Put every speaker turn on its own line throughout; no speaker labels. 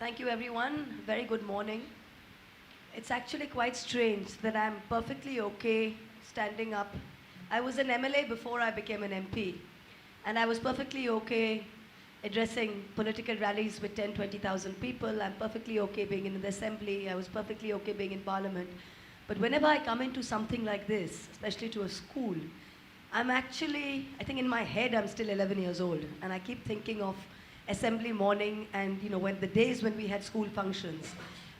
Thank you, everyone. Very good morning. It's actually quite strange that I'm perfectly okay standing up. I was an MLA before I became an MP, and I was perfectly okay addressing political rallies with 10, 20,000 people. I'm perfectly okay being in the assembly. I was perfectly okay being in parliament. But whenever I come into something like this, especially to a school, I think in my head, I'm still 11 years old, and I keep thinking of assembly morning and, when the days when we had school functions.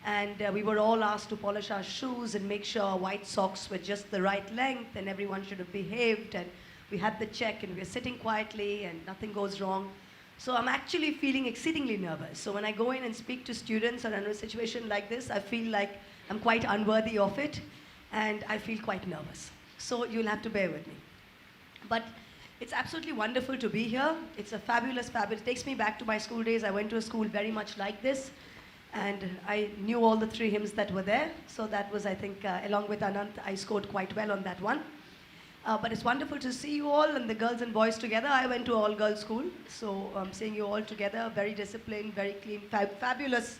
And we were all asked to polish our shoes and make sure our white socks were just the right length and everyone should have behaved. And we had the check and we were sitting quietly and nothing goes wrong. So I'm actually feeling exceedingly nervous. So when I go in and speak to students or in a situation like this, I feel like I'm quite unworthy of it and I feel quite nervous. So you'll have to bear with me. But it's absolutely wonderful to be here. It's a fabulous. It takes me back to my school days. I went to a school very much like this. And I knew all the three hymns that were there. So that was, I think, along with Anant, I scored quite well on that one. But it's wonderful to see you all and the girls and boys together. I went to all-girls school. So seeing you all together, very disciplined, very clean, fabulous,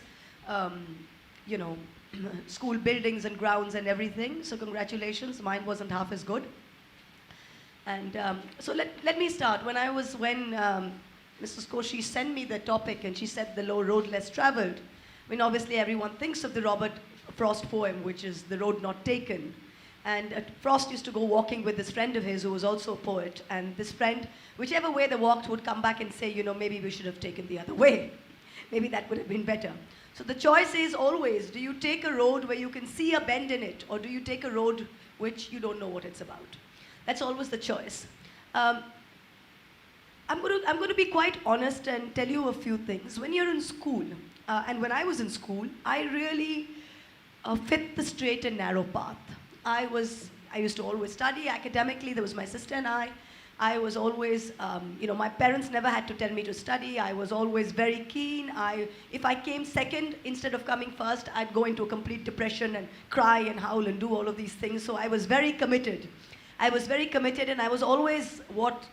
school buildings and grounds and everything. So congratulations. Mine wasn't half as good. And so let me start. When Mrs. Koshi sent me the topic and she said the low road less traveled, I mean, obviously everyone thinks of the Robert Frost poem, which is The Road Not Taken. And Frost used to go walking with this friend of his who was also a poet. And this friend, whichever way they walked, would come back and say, maybe we should have taken the other way. Maybe that would have been better. So the choice is always, do you take a road where you can see a bend in it, or do you take a road which you don't know what it's about? That's always the choice. I'm going to be quite honest and tell you a few things. When you're in school, and when I was in school, I really fit the straight and narrow path. I used to always study academically. There was my sister and I. I was always, my parents never had to tell me to study. I was always very keen. If I came second instead of coming first, I'd go into a complete depression and cry and howl and do all of these things. So I was very committed. And I was always what,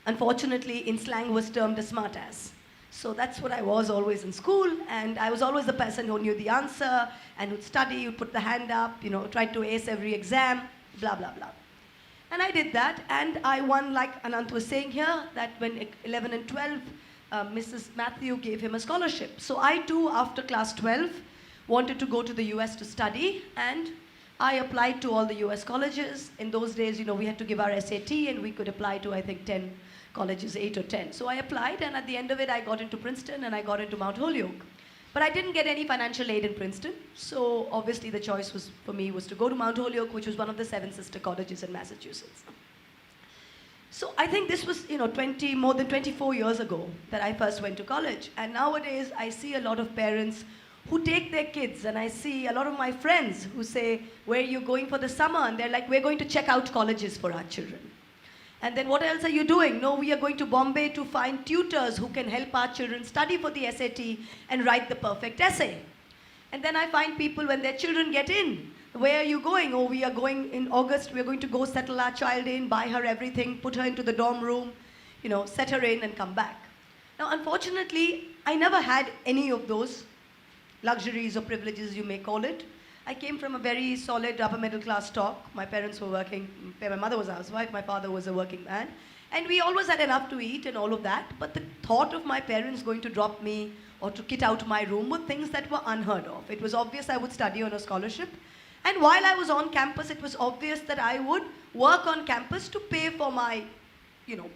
unfortunately, in slang was termed a smartass. So that's what I was always in school, and I was always the person who knew the answer and would study, would put the hand up, tried to ace every exam, blah, blah, blah. And I did that, and I won, like Anant was saying here, that when 11 and 12, Mrs. Mathew gave him a scholarship. So I too, after class 12, wanted to go to the US to study, and I applied to all the US colleges. In those days, we had to give our SAT, and we could apply to, I think, 10 colleges, 8 or 10. So I applied, and at the end of it, I got into Princeton, and I got into Mount Holyoke. But I didn't get any financial aid in Princeton, so obviously the choice for me was to go to Mount Holyoke, which was one of the 7 sister colleges in Massachusetts. So I think this was, more than 24 years ago that I first went to college. And nowadays, I see a lot of parents who take their kids, and I see a lot of my friends who say, where are you going for the summer? And they're like, we're going to check out colleges for our children. And then what else are you doing? No, we are going to Bombay to find tutors who can help our children study for the SAT and write the perfect essay. And then I find people, when their children get in, where are you going? Oh, we are going in August, we're going to go settle our child in, buy her everything, put her into the dorm room, set her in and come back. Now, unfortunately, I never had any of those luxuries or privileges, you may call it. I came from a very solid upper middle class stock. My parents were working, my mother was a housewife, my father was a working man. And we always had enough to eat and all of that. But the thought of my parents going to drop me or to kit out my room were things that were unheard of. It was obvious I would study on a scholarship. And while I was on campus, it was obvious that I would work on campus to pay for my,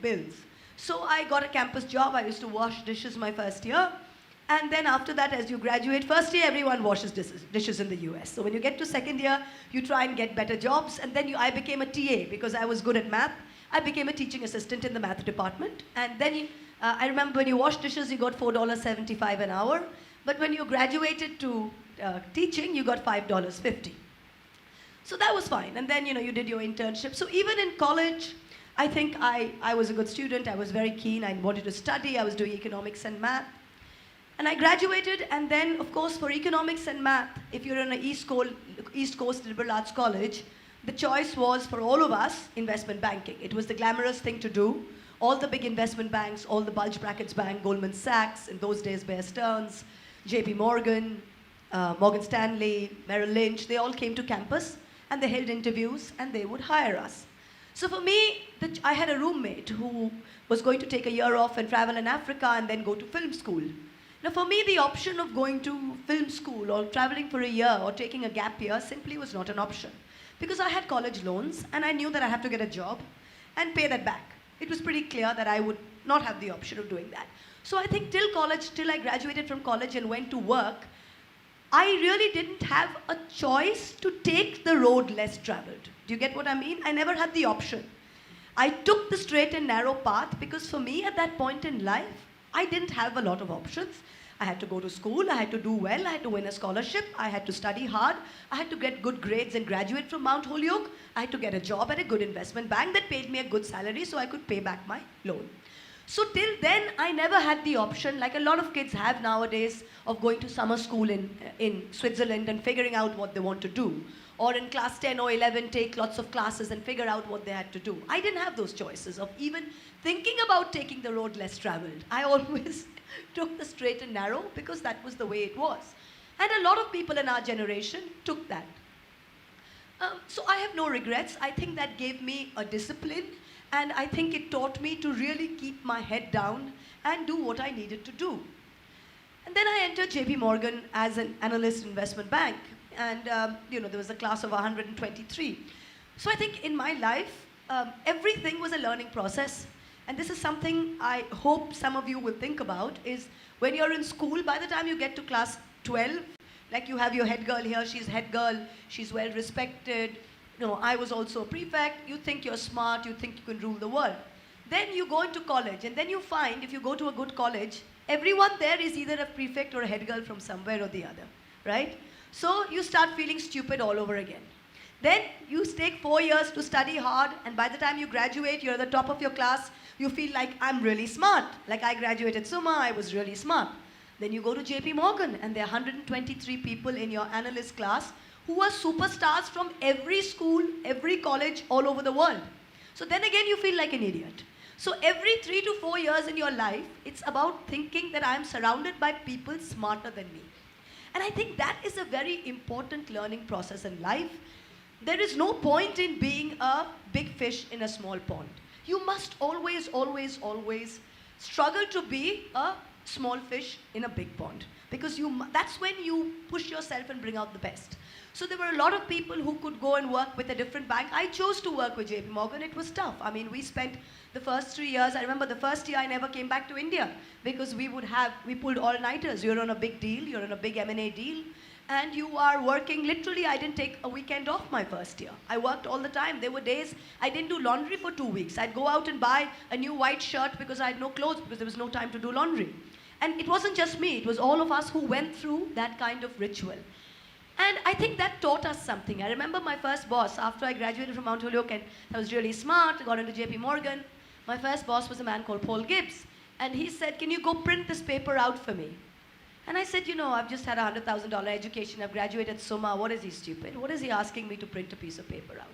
bills. So I got a campus job. I used to wash dishes my first year. And then after that, as you graduate, first year, everyone washes dishes in the US. So when you get to second year, you try and get better jobs. And then I became a TA because I was good at math. I became a teaching assistant in the math department. And then I remember when you wash dishes, you got $4.75 an hour. But when you graduated to teaching, you got $5.50. So that was fine. And then, you did your internship. So even in college, I think I was a good student. I was very keen. I wanted to study. I was doing economics and math. And I graduated, and then, of course, for economics and math, if you're in an East Coast liberal arts college, the choice was, for all of us, investment banking. It was the glamorous thing to do. All the big investment banks, all the bulge brackets bank, Goldman Sachs, in those days, Bear Stearns, JP Morgan, Morgan Stanley, Merrill Lynch, they all came to campus and they held interviews and they would hire us. So for me, I had a roommate who was going to take a year off and travel in Africa and then go to film school. Now for me, the option of going to film school or traveling for a year or taking a gap year simply was not an option. Because I had college loans and I knew that I had to get a job and pay that back. It was pretty clear that I would not have the option of doing that. So I think till college, till I graduated from college and went to work, I really didn't have a choice to take the road less traveled. Do you get what I mean? I never had the option. I took the straight and narrow path because for me at that point in life, I didn't have a lot of options. I had to go to school, I had to do well, I had to win a scholarship, I had to study hard, I had to get good grades and graduate from Mount Holyoke, I had to get a job at a good investment bank that paid me a good salary so I could pay back my loan. So till then, I never had the option, like a lot of kids have nowadays, of going to summer school in Switzerland and figuring out what they want to do. Or in class 10 or 11, take lots of classes and figure out what they had to do. I didn't have those choices of even thinking about taking the road less traveled. I always took the straight and narrow because that was the way it was. And a lot of people in our generation took that. So I have no regrets. I think that gave me a discipline, and I think it taught me to really keep my head down and do what I needed to do. And then I entered JP Morgan as an analyst investment bank. And there was a class of 123. So I think in my life, everything was a learning process. And this is something I hope some of you will think about, is when you're in school, by the time you get to class 12, like you have your head girl here, she's head girl, she's well respected. I was also a prefect. You think you're smart, you think you can rule the world. Then you go into college, and then you find, if you go to a good college, everyone there is either a prefect or a head girl from somewhere or the other, right? So you start feeling stupid all over again. Then you take 4 years to study hard, and by the time you graduate, you're at the top of your class, you feel like, I'm really smart. Like I graduated Summa, I was really smart. Then you go to JP Morgan, and there are 123 people in your analyst class who are superstars from every school, every college, all over the world. So then again, you feel like an idiot. So every 3 to 4 years in your life, it's about thinking that I'm surrounded by people smarter than me. And I think that is a very important learning process in life. There is no point in being a big fish in a small pond. You must always, always, always struggle to be a small fish in a big pond. Because that's when you push yourself and bring out the best. So there were a lot of people who could go and work with a different bank. I chose to work with JP Morgan. It was tough. I mean, we spent the first 3 years, I remember the first year I never came back to India because we pulled all-nighters. You're on a big deal, you're on a big M&A deal, and you are working, literally I didn't take a weekend off my first year. I worked all the time. There were days I didn't do laundry for 2 weeks. I'd go out and buy a new white shirt because I had no clothes because there was no time to do laundry. And it wasn't just me, it was all of us who went through that kind of ritual. And I think that taught us something. I remember my first boss, after I graduated from Mount Holyoke and I was really smart, I got into JP Morgan. My first boss was a man called Paul Gibbs. And he said, can you go print this paper out for me? And I said, I've just had a $100,000 education. I've graduated Summa. What is he, stupid? What is he asking me to print a piece of paper out?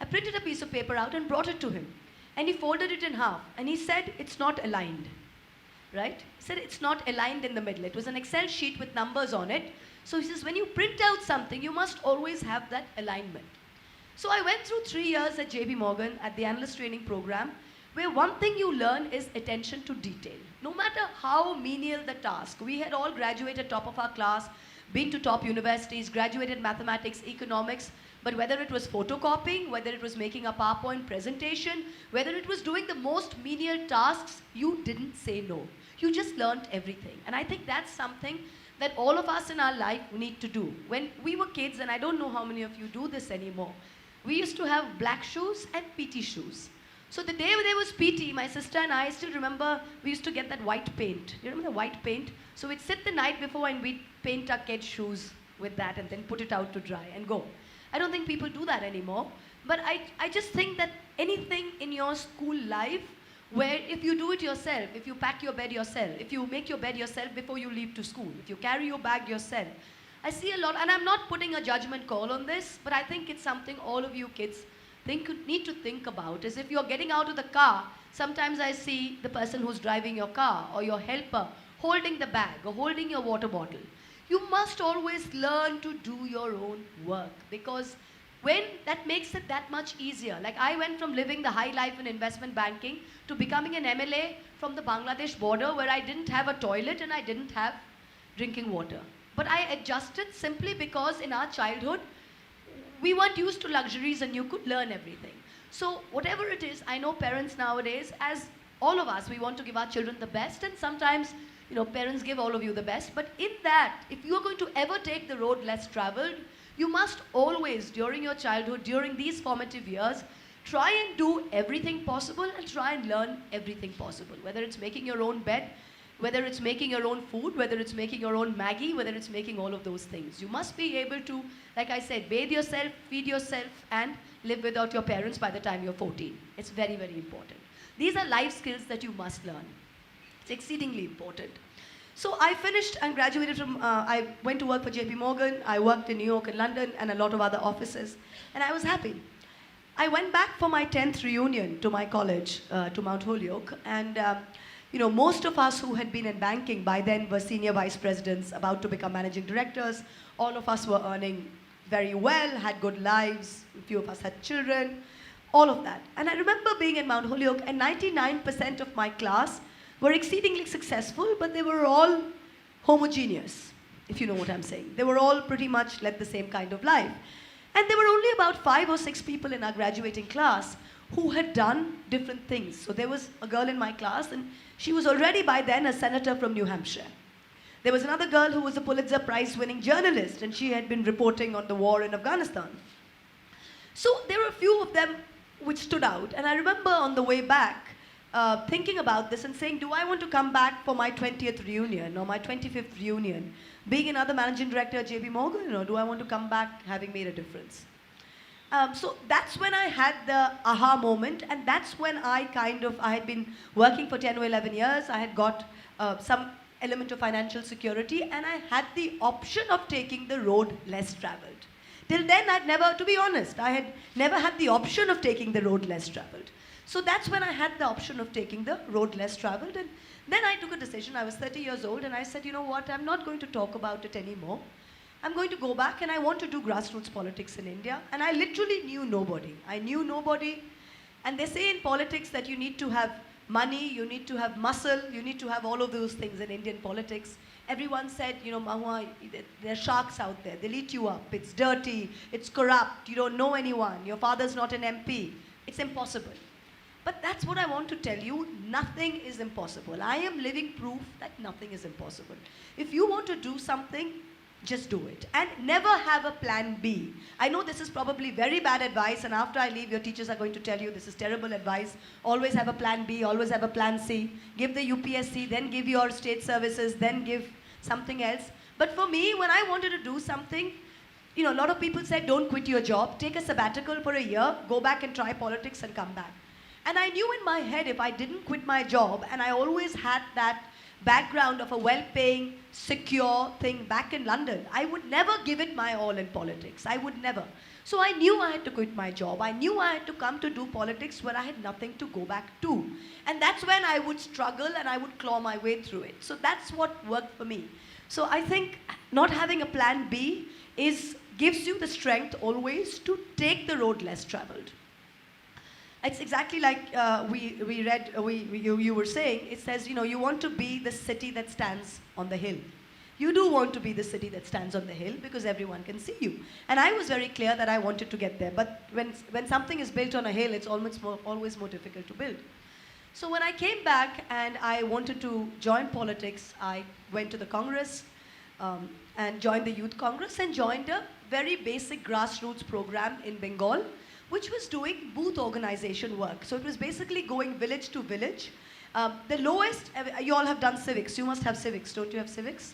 I printed a piece of paper out and brought it to him. And he folded it in half. And he said, it's not aligned. Right? He said, it's not aligned in the middle. It was an Excel sheet with numbers on it. So he says, when you print out something, you must always have that alignment. So I went through 3 years at JP Morgan at the analyst training program, where one thing you learn is attention to detail. No matter how menial the task, we had all graduated top of our class, been to top universities, graduated mathematics, economics, but whether it was photocopying, whether it was making a PowerPoint presentation, whether it was doing the most menial tasks, you didn't say no. You just learned everything. And I think that's something that all of us in our life need to do. When we were kids, and I don't know how many of you do this anymore, we used to have black shoes and PT shoes. So the day there was PT, my sister and I still remember we used to get that white paint. You remember the white paint? So we'd sit the night before and we'd paint our kids' shoes with that and then put it out to dry and go. I don't think people do that anymore. But I just think that anything in your school life where if you do it yourself, if you pack your bed yourself, if you make your bed yourself before you leave to school, if you carry your bag yourself, I see a lot, and I'm not putting a judgment call on this, but I think it's something all of you kids need to think about, is if you're getting out of the car, sometimes I see the person who's driving your car or your helper holding the bag or holding your water bottle. You must always learn to do your own work, because when that makes it that much easier. Like I went from living the high life in investment banking to becoming an MLA from the Bangladesh border, where I didn't have a toilet and I didn't have drinking water. But I adjusted simply because in our childhood, we weren't used to luxuries and you could learn everything. So whatever it is, I know parents nowadays, as all of us, we want to give our children the best, and sometimes, parents give all of you the best. But in that, if you are going to ever take the road less traveled, you must always, during your childhood, during these formative years, try and do everything possible and try and learn everything possible. Whether it's making your own bed, whether it's making your own food, whether it's making your own Maggie, whether it's making all of those things. You must be able to, like I said, bathe yourself, feed yourself, and live without your parents by the time you're 14. It's very, very important. These are life skills that you must learn. It's exceedingly important. So I finished and graduated from, I went to work for JP Morgan, I worked in New York and London and a lot of other offices, and I was happy. I went back for my 10th reunion to my college, to Mount Holyoke, and most of us who had been in banking by then were senior vice presidents, about to become managing directors. All of us were earning very well, had good lives, a few of us had children, all of that. And I remember being in Mount Holyoke, and 99% of my class were exceedingly successful, but they were all homogeneous, if you know what I'm saying. They were all pretty much led the same kind of life. And there were only about 5 or 6 people in our graduating class who had done different things. So there was a girl in my class, and she was already by then a senator from New Hampshire. There was another girl who was a Pulitzer Prize-winning journalist, and she had been reporting on the war in Afghanistan. So there were a few of them which stood out. And I remember on the way back, thinking about this and saying, do I want to come back for my 20th reunion or my 25th reunion, being another managing director at JP Morgan, or do I want to come back having made a difference? So that's when I had the aha moment, and that's when I had been working for 10 or 11 years, I had got some element of financial security, and I had the option of taking the road less traveled. Till then, to be honest, I had never had the option of taking the road less traveled. So that's when I had the option of taking the road less traveled, and then I took a decision. I was 30 years old, and I said, you know what, I'm not going to talk about it anymore. I'm going to go back, and I want to do grassroots politics in India. And I literally knew nobody. I knew nobody. And they say in politics that you need to have money, you need to have muscle, you need to have all of those things in Indian politics. Everyone said, Mahua, there are sharks out there. They'll eat you up. It's dirty. It's corrupt. You don't know anyone. Your father's not an MP. It's impossible. But that's what I want to tell you. Nothing is impossible. I am living proof that nothing is impossible. If you want to do something, just do it. And never have a plan B. I know this is probably very bad advice, and after I leave, your teachers are going to tell you this is terrible advice. Always have a plan B, always have a plan C. Give the UPSC, then give your state services, then give something else. But for me, when I wanted to do something, a lot of people said, don't quit your job. Take a sabbatical for a year, go back and try politics and come back. And I knew in my head, if I didn't quit my job, and I always had that background of a well-paying, secure thing back in London, I would never give it my all in politics. I would never. So I knew I had to quit my job. I knew I had to come to do politics where I had nothing to go back to. And that's when I would struggle and I would claw my way through it. So that's what worked for me. So I think not having a plan B gives you the strength always to take the road less traveled. It's exactly like you were saying. It says, you want to be the city that stands on the hill. You do want to be the city that stands on the hill because everyone can see you. And I was very clear that I wanted to get there. But when something is built on a hill, it's always more difficult to build. So when I came back and I wanted to join politics, I went to the Congress and joined the Youth Congress and joined a very basic grassroots program in Bengal, which was doing booth organization work. So it was basically going village to village. The lowest, you all have done civics. You must have civics. Don't you have civics?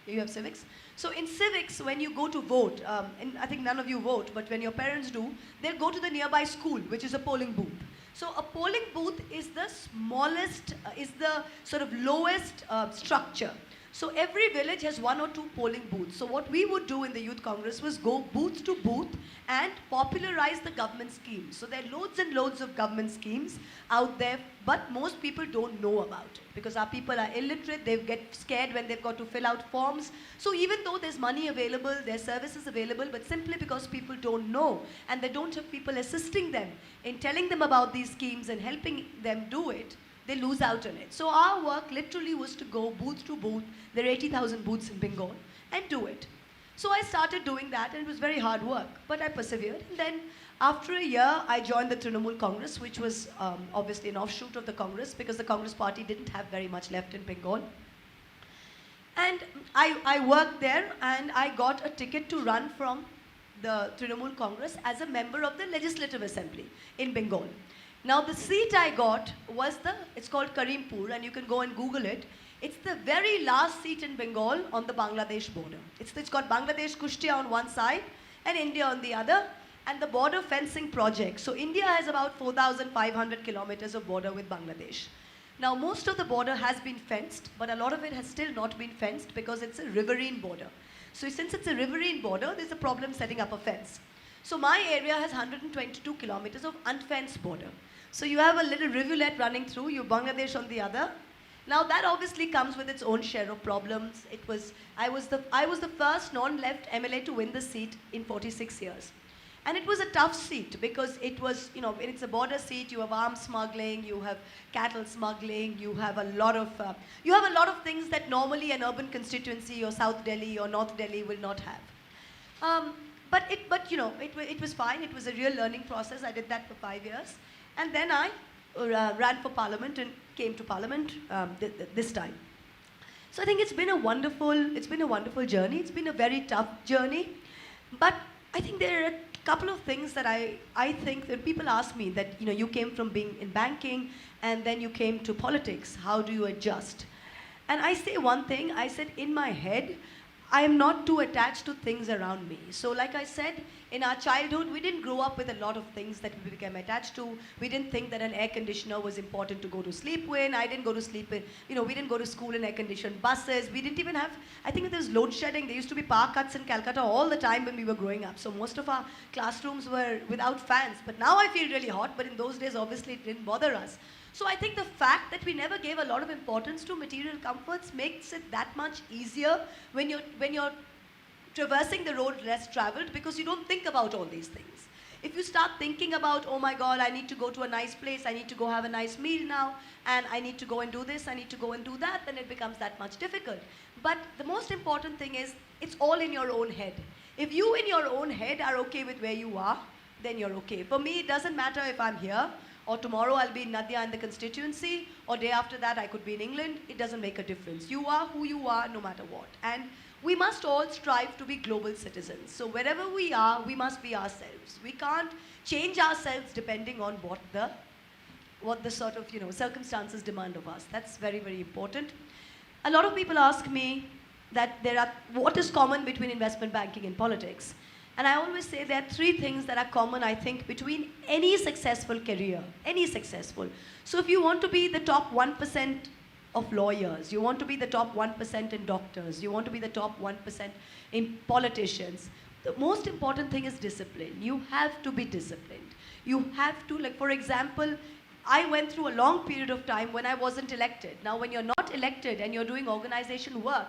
You have civics? So in civics, when you go to vote, and I think none of you vote, but when your parents do, they'll go to the nearby school, which is a polling booth. So a polling booth is the smallest, is the sort of lowest structure. So every village has 1 or 2 polling booths. So what we would do in the Youth Congress was go booth to booth and popularize the government schemes. So there are loads and loads of government schemes out there, but most people don't know about it because our people are illiterate. They get scared when they've got to fill out forms. So even though there's money available, there's services available, but simply because people don't know and they don't have people assisting them in telling them about these schemes and helping them do it, they lose out on it. So our work literally was to go booth to booth. There are 80,000 booths in Bengal, and do it. So I started doing that, and it was very hard work, but I persevered. And then after a year, I joined the Trinamool Congress, which was obviously an offshoot of the Congress because the Congress party didn't have very much left in Bengal. And I worked there, and I got a ticket to run from the Trinamool Congress as a member of the Legislative Assembly in Bengal. Now the seat I got was it's called Karimpur, and you can go and Google it. It's the very last seat in Bengal on the Bangladesh border. It's got Bangladesh, Kushtia on one side and India on the other, and the border fencing project. So India has about 4,500 kilometers of border with Bangladesh. Now most of the border has been fenced, but a lot of it has still not been fenced because it's a riverine border. So since it's a riverine border, there's a problem setting up a fence. So my area has 122 kilometers of unfenced border. So you have a little rivulet running through, you Bangladesh on the other. Now that obviously comes with its own share of problems. I was the first non-left MLA to win the seat in 46 years. And it was a tough seat because it was, it's a border seat, you have arms smuggling, you have cattle smuggling, you have a lot of things that normally an urban constituency or South Delhi or North Delhi will not have. But it was fine. It was a real learning process. I did that for 5 years. And then I ran for parliament and came to parliament this time. So I think it's been a wonderful journey. It's been a very tough journey. But I think there are a couple of things that I think that people ask me that, you came from being in banking and then you came to politics. How do you adjust? And I say one thing. I said, in my head, I am not too attached to things around me. So like I said, in our childhood, we didn't grow up with a lot of things that we became attached to. We didn't think that an air conditioner was important to go to sleep in. I didn't go to sleep in, we didn't go to school in air-conditioned buses. We didn't even have, I think there was load shedding. There used to be power cuts in Calcutta all the time when we were growing up. So most of our classrooms were without fans. But now I feel really hot, but in those days, obviously, it didn't bother us. So I think the fact that we never gave a lot of importance to material comforts makes it that much easier when you're traversing the road less traveled because you don't think about all these things. If you start thinking about, oh my God, I need to go to a nice place, I need to go have a nice meal now, and I need to go and do this, I need to go and do that, then it becomes that much difficult. But the most important thing is, it's all in your own head. If you in your own head are okay with where you are, then you're okay. For me, it doesn't matter if I'm here, or tomorrow I'll be in Nadia in the constituency, or day after that I could be in England. It doesn't make a difference. You are who you are no matter what. And we must all strive to be global citizens. So wherever we are, we must be ourselves. We can't change ourselves depending on what the sort of circumstances demand of us. That's very, very important. A lot of people ask me that what is common between investment banking and politics. And I always say there are 3 things that are common, I think, between any successful career, any successful. So if you want to be the top 1% of lawyers, you want to be the top 1% in doctors, you want to be the top 1% in politicians, the most important thing is discipline. You have to be disciplined. You have to, like for example, I went through a long period of time when I wasn't elected. Now when you're not elected and you're doing organization work,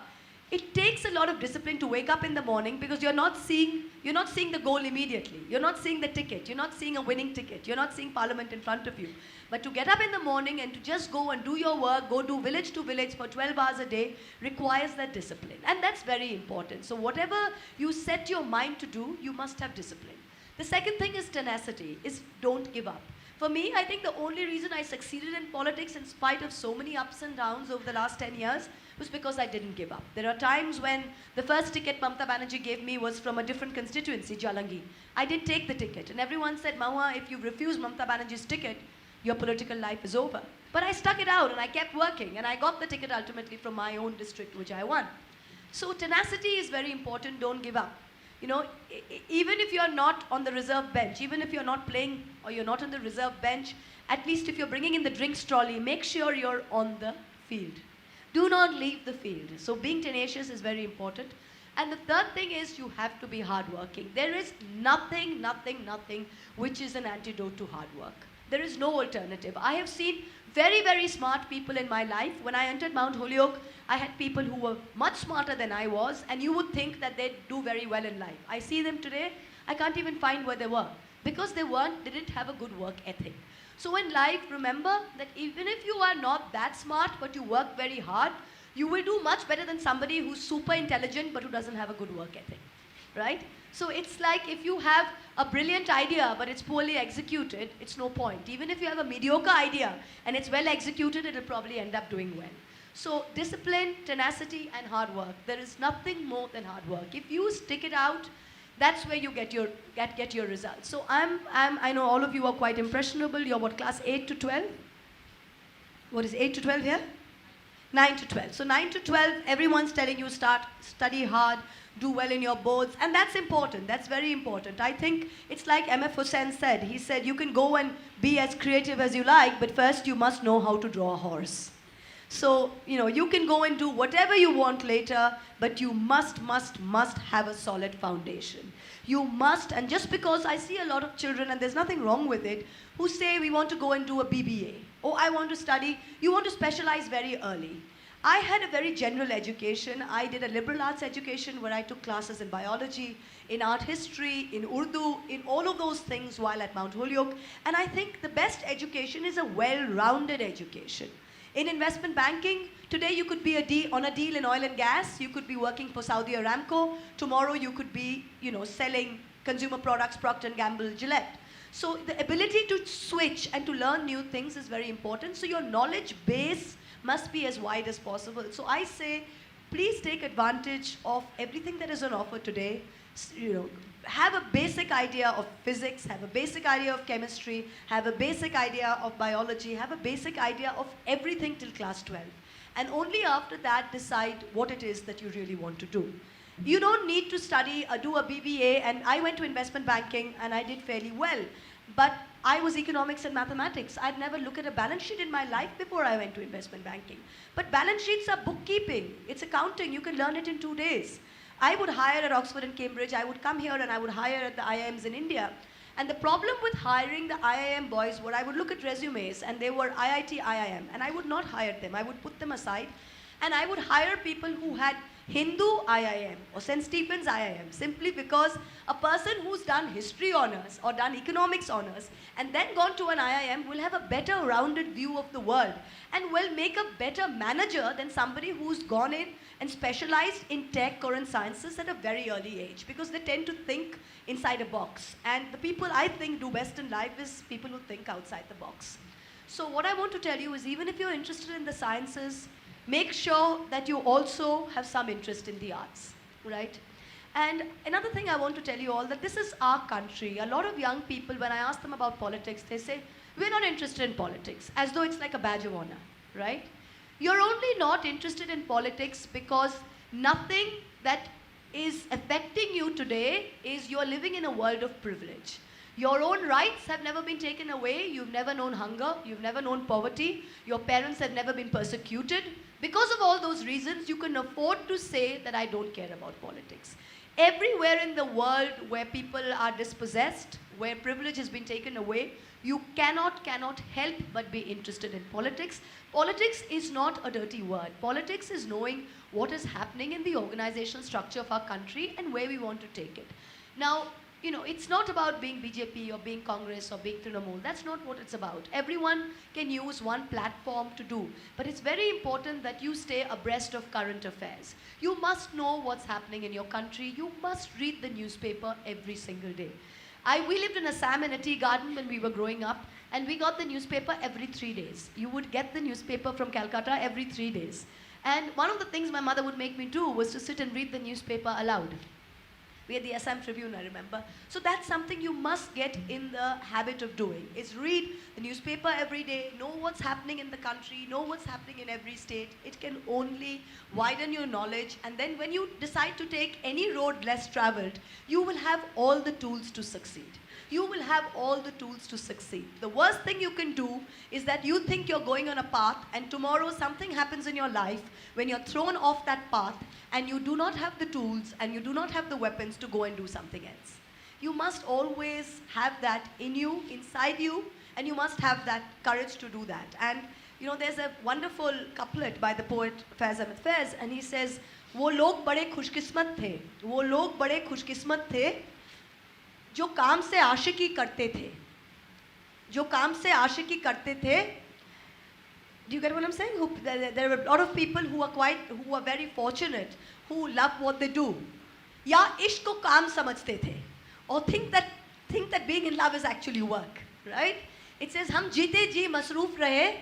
it takes a lot of discipline to wake up in the morning because you're not seeing the goal immediately. You're not seeing the ticket. You're not seeing a winning ticket. You're not seeing parliament in front of you. But to get up in the morning and to just go and do your work, go do village to village for 12 hours a day requires that discipline. And that's very important. So whatever you set your mind to do, you must have discipline. The second thing is tenacity, is don't give up. For me, I think the only reason I succeeded in politics in spite of so many ups and downs over the last 10 years was because I didn't give up. There are times when the first ticket Mamata Banerjee gave me was from a different constituency, Jalangi. I did take the ticket and everyone said, Mahua, if you refuse Mamata Banerjee's ticket, your political life is over. But I stuck it out and I kept working and I got the ticket ultimately from my own district, which I won. So tenacity is very important, don't give up. Even if you're not on the reserve bench, even if you're not playing or you're not on the reserve bench, at least if you're bringing in the drinks trolley, make sure you're on the field. Do not leave the field. So being tenacious is very important. And the third thing is you have to be hardworking. There is nothing which is an antidote to hard work. There is no alternative. I have seen very, very smart people in my life. When I entered Mount Holyoke, I had people who were much smarter than I was, and you would think that they'd do very well in life. I see them today, I can't even find where they were, because they didn't have a good work ethic. So in life, remember that even if you are not that smart, but you work very hard, you will do much better than somebody who's super intelligent, but who doesn't have a good work ethic, right? So it's like if you have a brilliant idea, but it's poorly executed, it's no point. Even if you have a mediocre idea, and it's well executed, it'll probably end up doing well. So discipline, tenacity, and hard work. There is nothing more than hard work. If you stick it out, that's where you get your results. So I know all of you are quite impressionable. You're what, class 8 to 12? What is 8 to 12 here? 9 to 12. So 9 to 12, everyone's telling you study hard, do well in your boards, and that's important. That's very important. I think it's like M.F. Hussain said. He said, you can go and be as creative as you like, but first you must know how to draw a horse. So, you can go and do whatever you want later, but you must have a solid foundation. You must, and just because I see a lot of children, and there's nothing wrong with it, who say we want to go and do a BBA. Oh, I want to study. You want to specialize very early. I had a very general education. I did a liberal arts education where I took classes in biology, in art history, in Urdu, in all of those things while at Mount Holyoke. And I think the best education is a well-rounded education. In investment banking, today you could be on a deal in oil and gas. You could be working for Saudi Aramco. Tomorrow you could be, selling consumer products, Procter & Gamble, Gillette. So the ability to switch and to learn new things is very important. So your knowledge base must be as wide as possible. So I say, please take advantage of everything that is on offer today. Have a basic idea of physics, have a basic idea of chemistry, have a basic idea of biology, have a basic idea of everything till class 12. And only after that decide what it is that you really want to do. You don't need to study, do a BBA, and I went to investment banking and I did fairly well. But I was economics and mathematics. I'd never looked at a balance sheet in my life before I went to investment banking. But balance sheets are bookkeeping. It's accounting. You can learn it in 2 days. I would hire at Oxford and Cambridge. I would come here and I would hire at the IIMs in India. And the problem with hiring the IIM boys were I would look at resumes and they were IIT, IIM, and I would not hire them. I would put them aside and I would hire people who had Hindu IIM or St. Stephen's IIM, simply because a person who's done history honors or done economics honors and then gone to an IIM will have a better rounded view of the world and will make a better manager than somebody who's gone in and specialized in tech or in sciences at a very early age, because they tend to think inside a box. And the people I think do best in life is people who think outside the box. So what I want to tell you is, even if you're interested in the sciences, make sure that you also have some interest in the arts, right? And another thing I want to tell you all, that this is our country. A lot of young people, when I ask them about politics, they say, we're not interested in politics, as though it's like a badge of honor, right? You're only not interested in politics because nothing that is affecting you today is you're living in a world of privilege. Your own rights have never been taken away. You've never known hunger. You've never known poverty. Your parents have never been persecuted. Because of all those reasons, you can afford to say that I don't care about politics. Everywhere in the world where people are dispossessed, where privilege has been taken away, you cannot help but be interested in politics. Politics is not a dirty word. Politics is knowing what is happening in the organizational structure of our country and where we want to take it. Now, it's not about being BJP or being Congress or being Trinamool. That's not what it's about. Everyone can use one platform to do. But it's very important that you stay abreast of current affairs. You must know what's happening in your country. You must read the newspaper every single day. We lived in Assam in a tea garden when we were growing up, and we got the newspaper every 3 days. You would get the newspaper from Calcutta every 3 days. And one of the things my mother would make me do was to sit and read the newspaper aloud. We had the Assam Tribune, I remember. So that's something you must get in the habit of doing, is read the newspaper every day, know what's happening in the country, know what's happening in every state. It can only widen your knowledge, and then when you decide to take any road less traveled, you will have all the tools to succeed. you will have all the tools to succeed. The worst thing you can do is that you think you're going on a path and tomorrow something happens in your life when you're thrown off that path and you do not have the tools and you do not have the weapons to go and do something else. You must always have that in you, inside you, and you must have that courage to do that. And you know, there's a wonderful couplet by the poet Faiz Ahmed Faiz, and he says, वो लोग बड़े खुशकिस्मत थे, वो लोग बड़े खुशकिस्मत थे, जो काम से आशिकी करते थे, जो काम से आशिकी करते थे. Do you get what I'm saying? There are a lot of people who are very fortunate, who love what they do. या इश्क को काम समझते थे, or think that being in love is actually work, right? It says हम जीते जी मसरूफ रहे,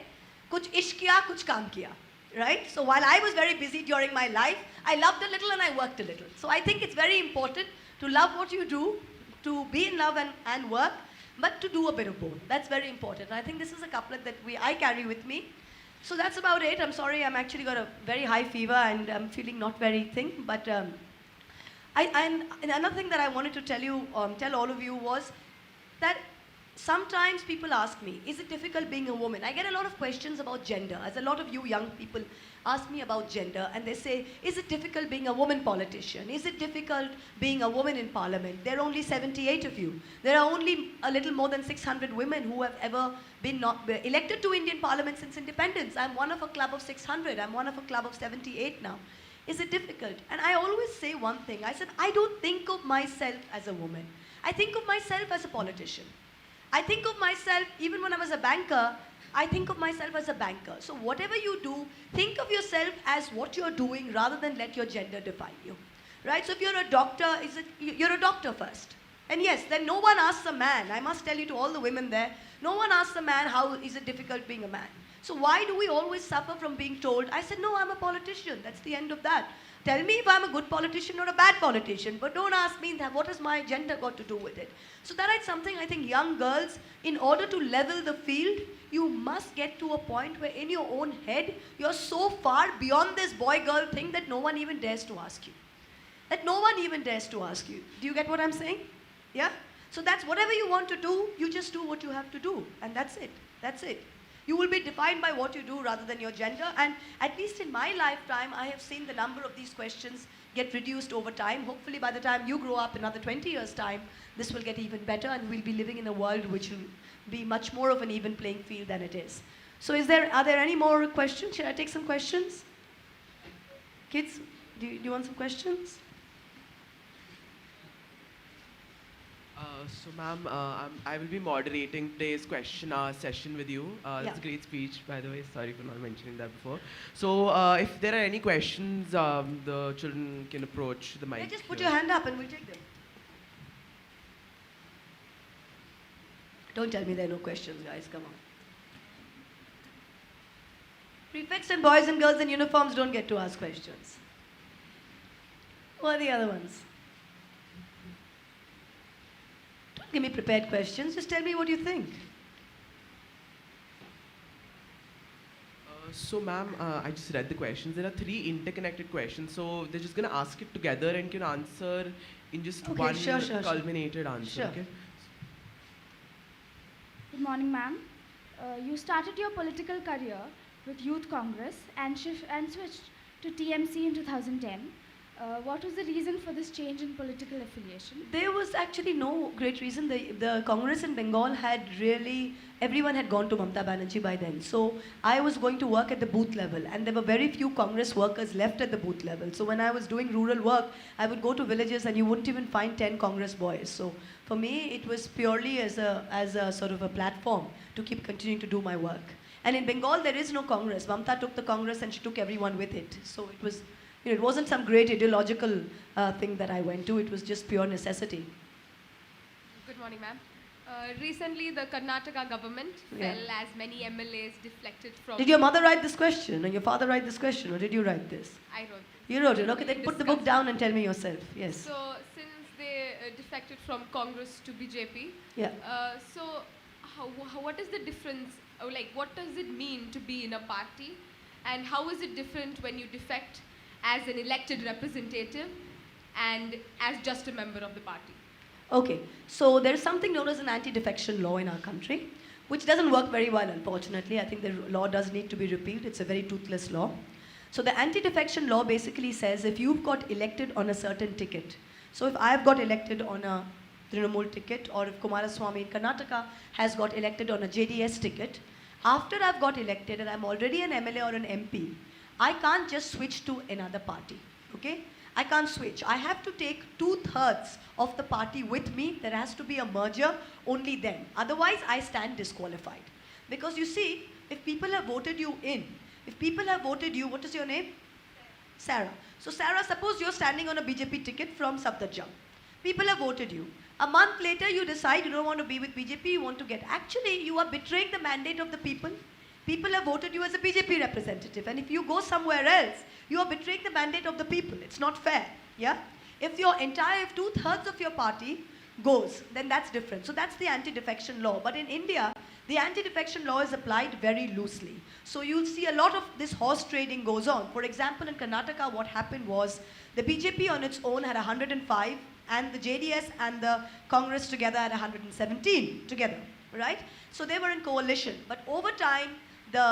कुछ इश्क किया, कुछ काम किया, right? So while I was very busy during my life, I loved a little and I worked a little. So I think it's very important to love what you do, to be in love and work, but to do a bit of both. That's very important. I think this is a couplet that I carry with me. So that's about it. I'm sorry, I'm actually got a very high fever and I'm feeling not very thin, but and another thing that I wanted to tell all of you was that sometimes people ask me, is it difficult being a woman? I get a lot of questions about gender, as a lot of you young people ask me about gender, and they say, is it difficult being a woman politician? Is it difficult being a woman in parliament? There are only 78 of you. There are only a little more than 600 women who have ever been elected to Indian parliament since independence. I'm one of a club of 600. I'm one of a club of 78 now. Is it difficult? And I always say one thing. I said, I don't think of myself as a woman. I think of myself as a politician. I think of myself, even when I was a banker, I think of myself as a banker. So whatever you do, think of yourself as what you're doing rather than let your gender define you. Right? So if you're a doctor, you're a doctor first. And yes, then no one asks a man, I must tell you to all the women there, no one asks a man how is it difficult being a man. So why do we always suffer from being told, I said, no, I'm a politician. That's the end of that. Tell me if I'm a good politician or a bad politician, but don't ask me what has my gender got to do with it. So that is something I think young girls, in order to level the field, you must get to a point where in your own head, you're so far beyond this boy-girl thing that no one even dares to ask you. That no one even dares to ask you. Do you get what I'm saying? Yeah? So that's whatever you want to do, you just do what you have to do. And that's it. That's it. You will be defined by what you do rather than your gender. And at least in my lifetime, I have seen the number of these questions get reduced over time. Hopefully by the time you grow up, another 20 years' time, this will get even better and we'll be living in a world which will be much more of an even playing field than it is. So are there any more questions? Should I take some questions? Kids, do you want some questions?
So ma'am, I will be moderating today's question session with you. That's a great speech, by the way. Sorry for not mentioning that before. So if there are any questions, the children can approach the mic.
Yeah, just put your hand up and we'll take them. Don't tell me there are no questions, guys. Come on. Prefects and boys and girls in uniforms don't get to ask questions. Who are the other ones? Don't give me prepared questions. Just tell me what you think.
So ma'am, I just read the questions. There are 3 interconnected questions. So they're just going to ask it together and can answer in just one culminated answer.
Sure.
Okay?
Good morning, ma'am. You started your political career with Youth Congress and switched to TMC in 2010. What was the reason for this change in political affiliation?
There was actually no great reason. The Congress in Bengal had really, everyone had gone to Mamata Banerjee by then. So I was going to work at the booth level and there were very few Congress workers left at the booth level. So when I was doing rural work, I would go to villages and you wouldn't even find 10 Congress boys. So for me, it was purely as a sort of a platform to keep continuing to do my work. And in Bengal, there is no Congress. Mamata took the Congress and she took everyone with it. So it was, you know, it wasn't some great ideological thing that I went to. It was just pure necessity.
Good morning, ma'am. Recently, the Karnataka government fell as many MLAs deflected from...
Did your mother write this question, or your father write this question, or did you write this?
I wrote this.
You wrote it. Okay, then put the book down and tell me yourself. Yes.
So, since they defected from Congress to BJP, so what is the difference, or like what does it mean to be in a party, and how is it different when you defect as an elected representative and as just a member of the party?
Okay, so there's something known as an anti-defection law in our country, which doesn't work very well, unfortunately. I think the law does need to be repealed. It's a very toothless law. So the anti-defection law basically says if you've got elected on a certain ticket, so if I've got elected on a Trinamool ticket, or if Kumaraswamy in Karnataka has got elected on a JDS ticket, after I've got elected and I'm already an MLA or an MP, I can't just switch to another party, okay? I can't switch. I have to take 2/3 of the party with me. There has to be a merger only then. Otherwise, I stand disqualified. Because you see, if people have voted you in, if people have voted you, what is your name? Sara. So Sara, suppose you're standing on a BJP ticket from Safdarjung. People have voted you. A month later, you decide you don't want to be with BJP, you want to get. Actually, you are betraying the mandate of the people. People have voted you as a BJP representative. And if you go somewhere else, you are betraying the mandate of the people. It's not fair. Yeah? If 2/3 of your party goes, then that's different. So that's the anti-defection law. But in India, the anti-defection law is applied very loosely. So you'll see a lot of this horse trading goes on. For example, in Karnataka, what happened was the BJP on its own had 105, and the JDS and the Congress together had 117 together, right? So they were in coalition. But over time, the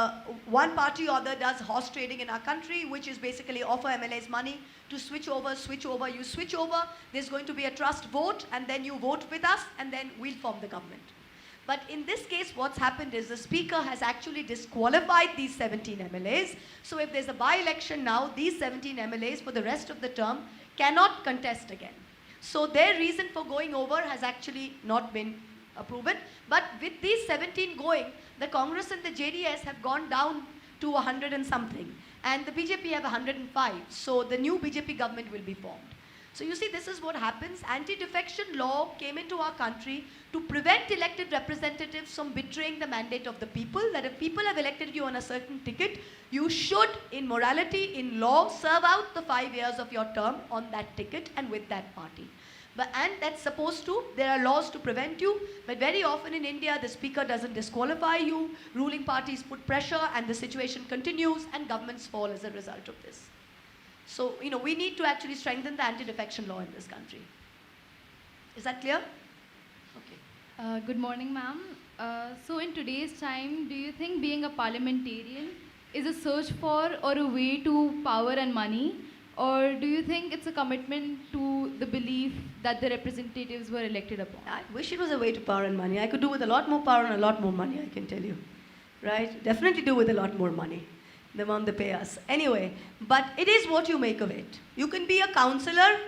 one party or other does horse trading in our country, which is basically offer MLAs money to switch over, you switch over, there's going to be a trust vote, and then you vote with us, and then we'll form the government. But in this case, what's happened is the speaker has actually disqualified these 17 MLAs. So if there's a by-election now, these 17 MLAs for the rest of the term cannot contest again. So their reason for going over has actually not been proven. But with these 17 going, the Congress and the JDS have gone down to 100 and something. And the BJP have 105. So the new BJP government will be formed. So you see, this is what happens. Anti-defection law came into our country to prevent elected representatives from betraying the mandate of the people, that if people have elected you on a certain ticket, you should, in morality, in law, serve out the 5 years of your term on that ticket and with that party. And that's supposed to, there are laws to prevent you, but very often in India, the speaker doesn't disqualify you, ruling parties put pressure, and the situation continues, and governments fall as a result of this. So, we need to actually strengthen the anti-defection law in this country. Is that clear? Okay.
Good morning, ma'am. So in today's time, do you think being a parliamentarian is a search for or a way to power and money? Or do you think it's a commitment to the belief that the representatives were elected upon?
I wish it was a way to power and money. I could do with a lot more power and a lot more money, I can tell you. Right? Definitely do with a lot more money. The amount they pay us. Anyway, but it is what you make of it. You can be a councillor.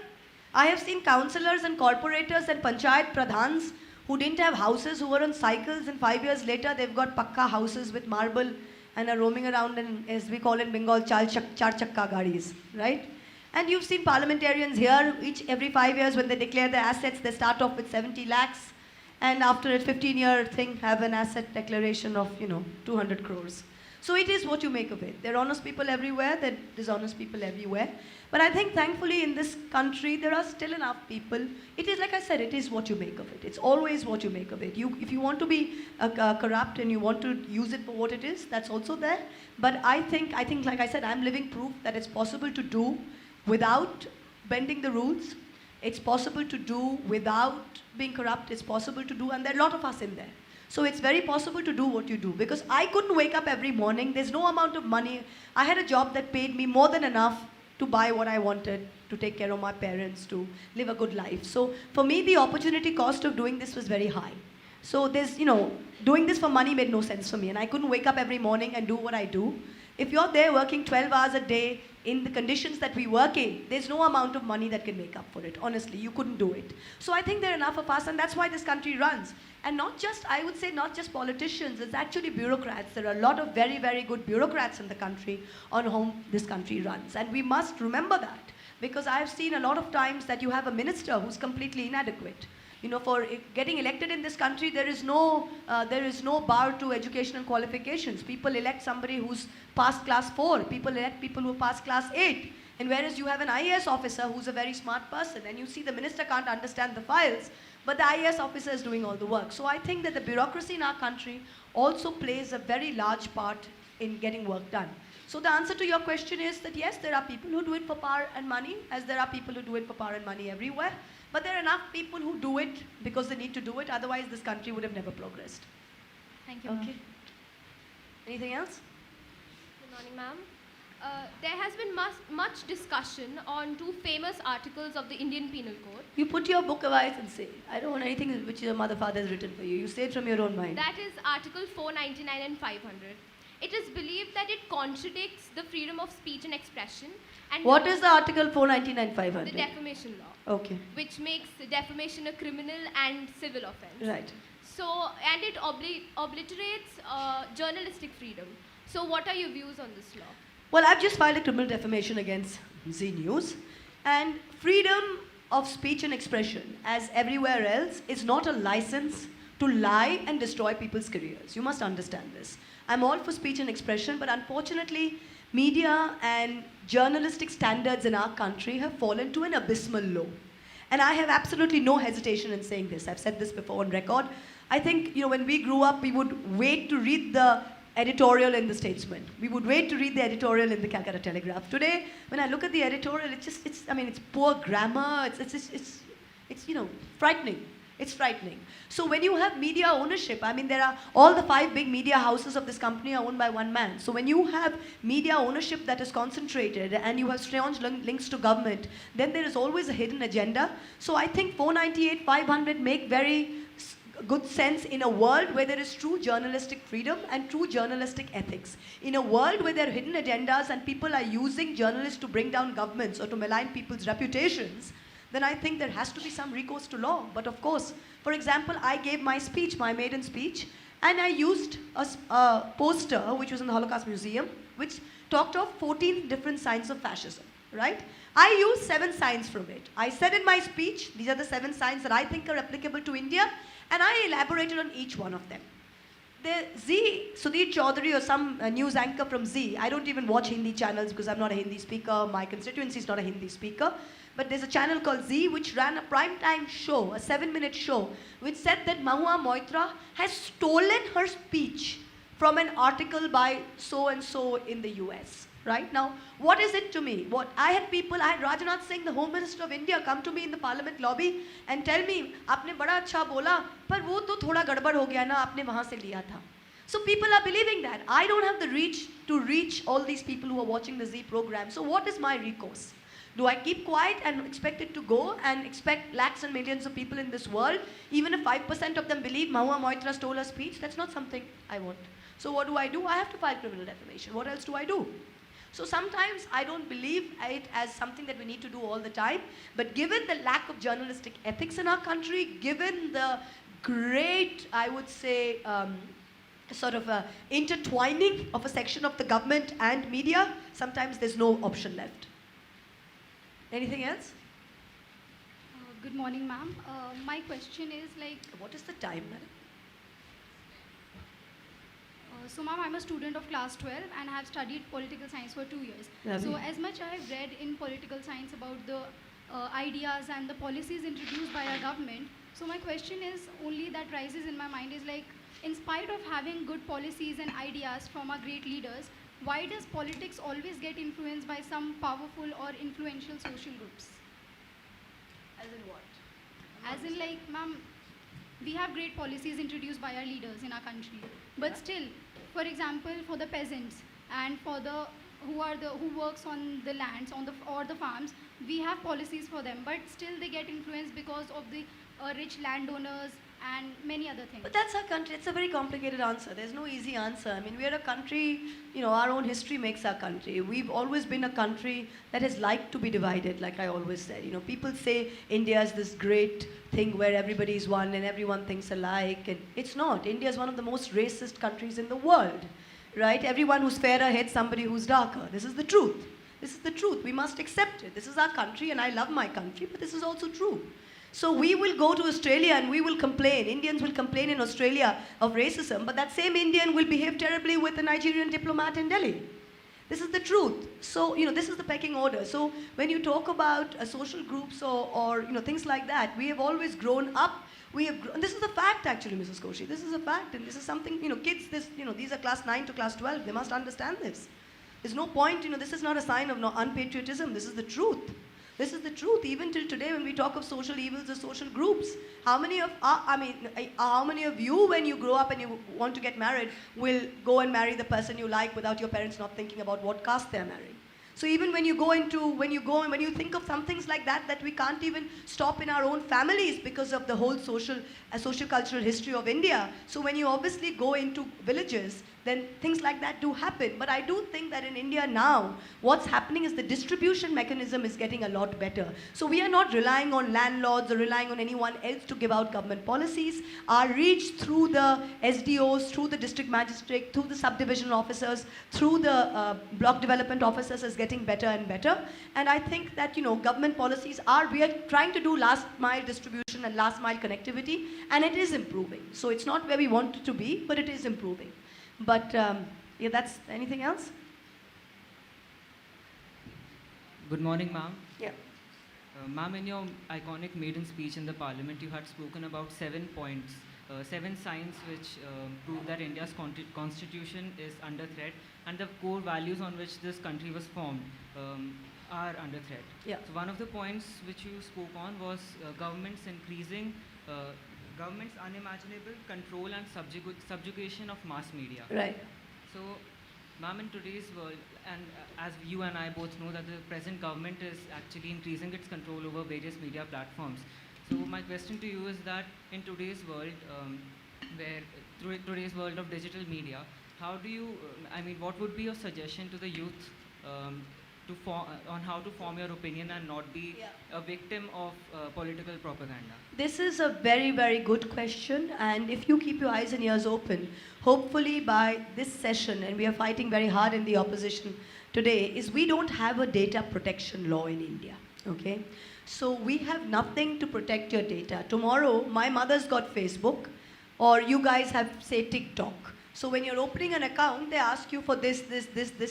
I have seen councillors and corporators and panchayat pradhans who didn't have houses, who were on cycles, and 5 years later they've got pakka houses with marble and are roaming around in, as we call in Bengal, char chakka gadis, right? And you've seen parliamentarians here, every 5 years when they declare their assets, they start off with 70 lakhs, and after a 15-year thing, have an asset declaration of, 200 crores. So it is what you make of it. There are honest people everywhere, there are dishonest people everywhere. But I think thankfully in this country, there are still enough people. It is, like I said, it is what you make of it. It's always what you make of it. If you want to be corrupt and you want to use it for what it is, that's also there. But I think, like I said, I'm living proof that it's possible to do without bending the rules. It's possible to do without being corrupt. It's possible to do, and there are a lot of us in there. So it's very possible to do what you do, because I couldn't wake up every morning. There's no amount of money. I had a job that paid me more than enough to buy what I wanted, to take care of my parents, to live a good life. So for me, the opportunity cost of doing this was very high. So there's, doing this for money made no sense for me, and I couldn't wake up every morning and do what I do. If you're there working 12 hours a day in the conditions that we work in, there's no amount of money that can make up for it. Honestly, you couldn't do it. So I think there are enough of us, and that's why this country runs. And not just, I would say, not just politicians, it's actually bureaucrats. There are a lot of very, very good bureaucrats in the country on whom this country runs. And we must remember that, because I've seen a lot of times that you have a minister who's completely inadequate. For getting elected in this country, there is no bar to educational qualifications. People elect somebody who's passed class 4. People elect people who passed class 8. And whereas you have an IAS officer who's a very smart person, and you see the minister can't understand the files, but the IAS officer is doing all the work. So I think that the bureaucracy in our country also plays a very large part in getting work done. So the answer to your question is that yes, there are people who do it for power and money, as there are people who do it for power and money everywhere. But there are enough people who do it because they need to do it, otherwise this country would have never progressed.
Thank you,
Okay. Anything else?
Good morning, ma'am. There has been much discussion on two famous articles of the Indian Penal Code.
You put your book away and say, I don't want anything which your mother father has written for you. You say it from your own mind.
That is Article 499 and 500. It is believed that it contradicts the freedom of speech and expression. And
What is the Article 499
the
500?
defamation law,
Okay,
which makes defamation a criminal and civil offense.
right.
So, and it obliterates journalistic freedom. So, what are your views on this law?
Well, I've just filed a criminal defamation against Z News, and freedom of speech and expression, as everywhere else, is not a license to lie and destroy people's careers. You must understand this. I'm all for speech and expression, but unfortunately, media and journalistic standards in our country have fallen to an abysmal low. And I have absolutely no hesitation in saying this. I've said this before on record. I think, when we grew up, we would wait to read the editorial in the Statesman. We would wait to read the editorial in the Calcutta Telegraph. Today, when I look at the editorial, it's poor grammar. It's frightening. It's frightening. So when you have media ownership, there are all the 5 big media houses of this company are owned by one man. So when you have media ownership that is concentrated and you have strange links to government, then there is always a hidden agenda. So I think 498, 500 make very good sense in a world where there is true journalistic freedom and true journalistic ethics. In a world where there are hidden agendas and people are using journalists to bring down governments or to malign people's reputations, then I think there has to be some recourse to law. But of course, for example, I gave my speech, my maiden speech, and I used a poster which was in the Holocaust Museum, which talked of 14 different signs of fascism, right? I used 7 signs from it. I said in my speech, these are the 7 signs that I think are applicable to India, and I elaborated on each one of them. Sudhir Chaudhary or some news anchor from Z, I don't even watch Hindi channels because I'm not a Hindi speaker, my constituency is not a Hindi speaker, but there's a channel called Z which ran a primetime show, a 7-minute show, which said that Mahua Moitra has stolen her speech from an article by so-and-so in the US. Right now, what is it to me? I had Rajnath Singh, the Home Minister of India, come to me in the Parliament lobby and tell me, "Aapne bada acha bola, par wo to thoda gadbad ho gaya na, aapne wahan se liya tha." So people are believing that. I don't have the reach to reach all these people who are watching the Z program. So what is my recourse? Do I keep quiet and expect it to go and expect lakhs and millions of people in this world, even if 5% of them believe Mahua Moitra stole her speech? That's not something I want. So what do? I have to file criminal defamation. What else do I do? So sometimes I don't believe it as something that we need to do all the time, but given the lack of journalistic ethics in our country, given the great, I would say, sort of intertwining of a section of the government and media, sometimes there's no option left. Anything else?
Good morning, ma'am. My question is
What is the time, madam?
So, ma'am, I'm a student of class 12 and I have studied political science for 2 years.
Lovely.
So, as much I have read in political science about the ideas and the policies introduced by our government, so my question is only that rises in my mind is in spite of having good policies and ideas from our great leaders, why does politics always get influenced by some powerful or influential social groups?
As in what?
As in ma'am, we have great policies introduced by our leaders in our country, but still, for example, for the peasants and for the who works on the lands or the farms, we have policies for them, but still they get influenced because of the rich landowners and many other things.
But that's our country. It's a very complicated answer. There's no easy answer. We are a country, our own history makes our country. We've always been a country that has liked to be divided, like I always said. People say India is this great thing where everybody is one and everyone thinks alike. And it's not. India is one of the most racist countries in the world, right? Everyone who's fairer hates somebody who's darker. This is the truth. This is the truth. We must accept it. This is our country and I love my country, but this is also true. So we will go to Australia and we will complain. Indians will complain in Australia of racism, but that same Indian will behave terribly with a Nigerian diplomat in Delhi. This is the truth. So, this is the pecking order. So when you talk about social groups or things like that, we have always grown up. This is a fact actually, Mrs. Koshi. This is a fact and this is something, kids, these are class 9 to class 12. They must understand this. There's no point, this is not a sign of unpatriotism. This is the truth. This is the truth. Even till today, when we talk of social evils or social groups, how many of you, when you grow up and you want to get married, will go and marry the person you like without your parents not thinking about what caste they're marrying? So even when you think of some things like that we can't even stop in our own families because of the whole social cultural history of India. So when you obviously go into villages, then things like that do happen. But I do think that in India now, what's happening is the distribution mechanism is getting a lot better. So we are not relying on landlords or relying on anyone else to give out government policies. Our reach through the SDOs, through the district magistrate, through the subdivision officers, through the block development officers is getting better and better. And I think that, government policies we are trying to do last mile distribution and last mile connectivity, and it is improving. So it's not where we want it to be, but it is improving. But that's anything else?
Good morning, ma'am.
Yeah.
Ma'am, in your iconic maiden speech in the parliament, you had spoken about 7 points, 7 signs which prove that India's constitution is under threat and the core values on which this country was formed are under threat.
Yeah.
So one of the points which you spoke on was government's unimaginable control and subjugation of mass media.
Right.
So, ma'am, in today's world, and as you and I both know that the present government is actually increasing its control over various media platforms. So my question to you is that in today's world, today's world of digital media, how do you, what would be your suggestion to the youth on how to form your opinion and not be a victim of political propaganda?
This is a very, very good question, and if you keep your eyes and ears open, hopefully by this session, and we are fighting very hard in the opposition today, is we don't have a data protection law in India, okay? So we have nothing to protect your data. Tomorrow, my mother's got Facebook, or you guys have, say, TikTok. So when you're opening an account, they ask you for this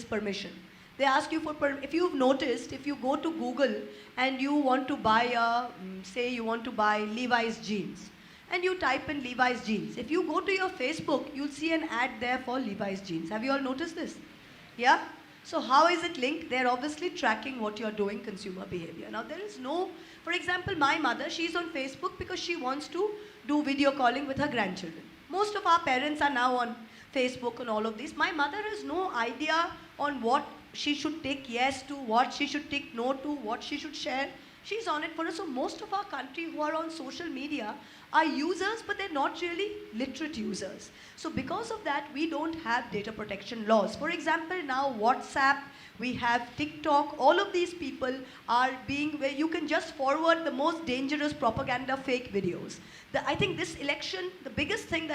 permission. They ask you for, if you've noticed, if you go to Google and you want to buy say you want to buy Levi's jeans, and you type in Levi's jeans. If you go to your Facebook, you'll see an ad there for Levi's jeans. Have you all noticed this? Yeah? So how is it linked? They're obviously tracking what you're doing, consumer behavior. Now there is no, for example, my mother, she's on Facebook because she wants to do video calling with her grandchildren. Most of our parents are now on Facebook and all of these. My mother has no idea on what she should take yes to, what she should take no to, what she should share. She's on it for us. So most of our country who are on social media are users, but they're not really literate users. So because of that, we don't have data protection laws. For example, now WhatsApp, we have TikTok, all of these people are where you can just forward the most dangerous propaganda fake videos. I think this election, the biggest thing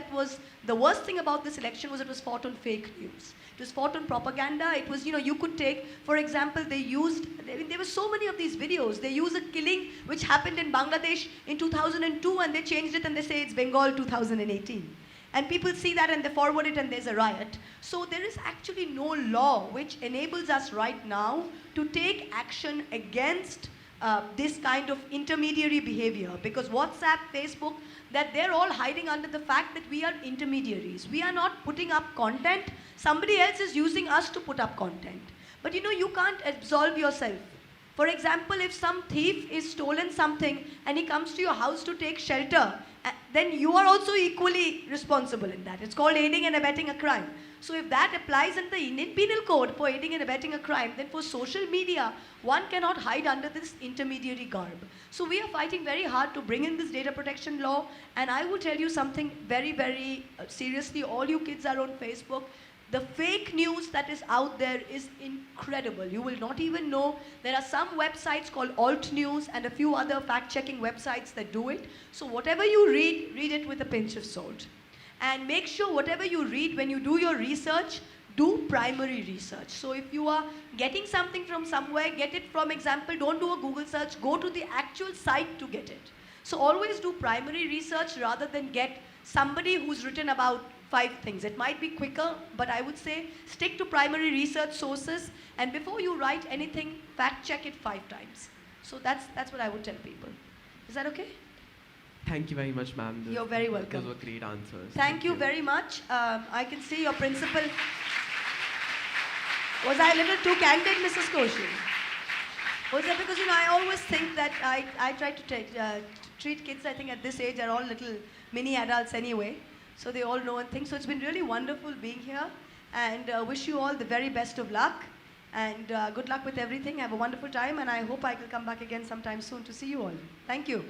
the worst thing about this election was it was fought on fake news. It was fought on propaganda. It was, you could take, for example, there were so many of these videos. They use a killing which happened in Bangladesh in 2002 and they changed it and they say it's Bengal 2018. And people see that and they forward it and there's a riot. So there is actually no law which enables us right now to take action against this kind of intermediary behavior, because WhatsApp, Facebook, that they're all hiding under the fact that we are intermediaries. We are not putting up content. Somebody else is using us to put up content. But you can't absolve yourself. For example, if some thief is stolen something and he comes to your house to take shelter, then you are also equally responsible in that. It's called aiding and abetting a crime. So if that applies in the Indian Penal Code for aiding and abetting a crime, then for social media, one cannot hide under this intermediary garb. So we are fighting very hard to bring in this data protection law. And I will tell you something very, very seriously. All you kids are on Facebook. The fake news that is out there is incredible. You will not even know. There are some websites called Alt News and a few other fact-checking websites that do it. So whatever you read it with a pinch of salt. And make sure whatever you read, when you do your research, do primary research. So if you are getting something from somewhere, get it from example, don't do a Google search, go to the actual site to get it. So always do primary research rather than get somebody who's written about 5 things. It might be quicker, but I would say stick to primary research sources, and before you write anything, fact check it 5 times. So that's what I would tell people. Is that okay?
Thank you very much, ma'am.
You're very welcome.
Those were great answers.
Thank you very much. I can see your principal. Was I a little too candid, Mrs. Koshi? Was that because, I always think that I try to treat kids, I think at this age, are all little mini adults anyway. So they all know and think. So it's been really wonderful being here. And wish you all the very best of luck. And good luck with everything. Have a wonderful time. And I hope I will come back again sometime soon to see you all. Thank you.